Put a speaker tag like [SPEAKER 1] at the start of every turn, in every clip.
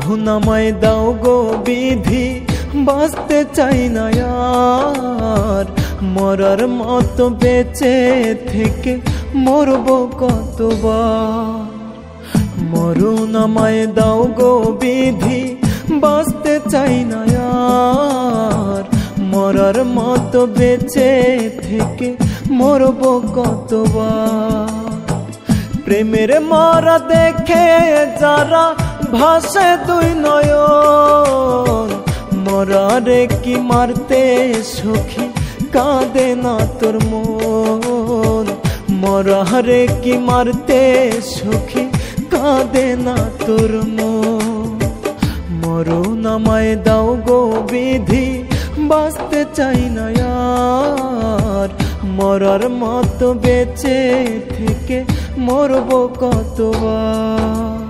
[SPEAKER 1] মরহুনামায় দাও গো বিধি, বাঁচতে চাই না আর, মরার মতো বেঁচে থেকে মরব কতবার। মরহুনামায় দাও গো বিধি, বাঁচতে চাই না আর, মরার মতো বেঁচে থেকে মরব কতবার। প্রেমের মরা দেখে যারা ভাসে দুই নয়ন, মরারে কি মারতে সখী কাঁদে না তোর মন, মরারে কি মারতে সখী কাঁদে না তোর মন। মরহুনামায় দাও গো বিধি, বাঁচতে চাই না আর, মরার মতো বেঁচে থেকে মরব কতবার।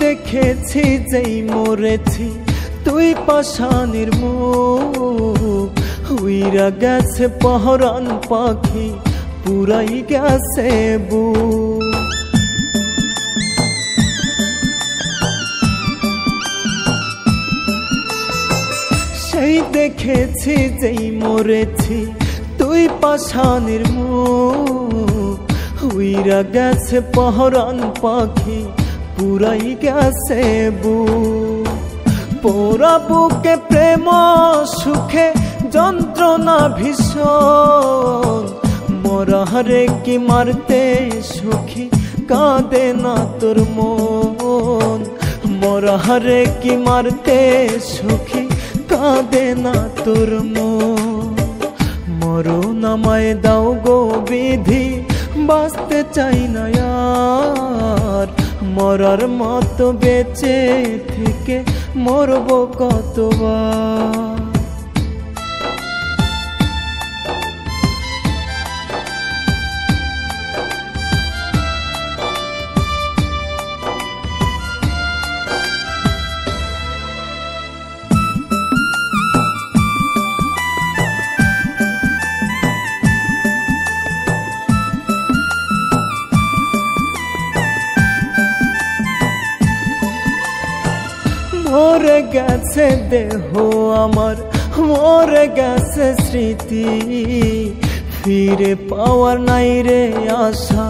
[SPEAKER 1] দেখেছি যেই মরেছি তুই পাষাণের মুখ, উইরা গেছে পহরান পাখি পুরাই গেছে বুক। সেই দেখেছি যেই মরেছি তুই পাষাণের মুখ, উইরা গেছে পহরান পাখি পুরাই গেছে বুক। পোড়া বুকে প্রেম সুখে যন্ত্রণা ভীষণ, মরারে কি মারতে সখী কাঁদে না তোর মন, মরারে কি মারতে সখী কাঁদে না তোর মন। মরহুনামায় দাও গো বিধি, বাঁচতে চাই না আর, মরার মতো বেঁচে থেকে মরব কতবার। মরে গেছে দেহ আমার, মরে গেছে স্মৃতি, ফিরে পাওয়ার নাই রে আশা,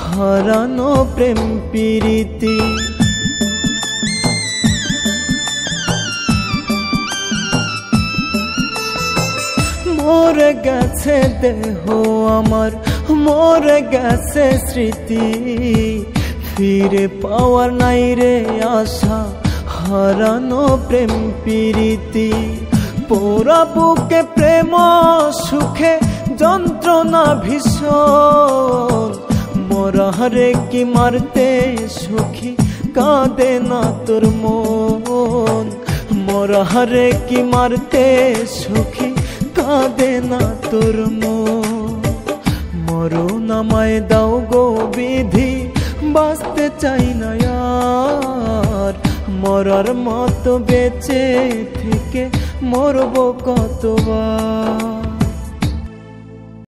[SPEAKER 1] হারানো প্রেম প্রীতি। মরে গেছে দেহ আমার, মরে গেছে স্মৃতি, ফিরে পাওয়ার নাই রে আশা, হারানো প্রেম প্রীতি। পোড়া বুকে প্রেম সুখে যন্ত্রণা ভীষণ, মরারে কি মারতে সখী কাঁদে না তোর মন, মরারে কি মারতে সখী কাঁদে না তোর মন। মরহুনামায় দাও গো বিধি, বাঁচতে চাই না আর, মরার মতো বেঁচে থেকে মরব কতবার।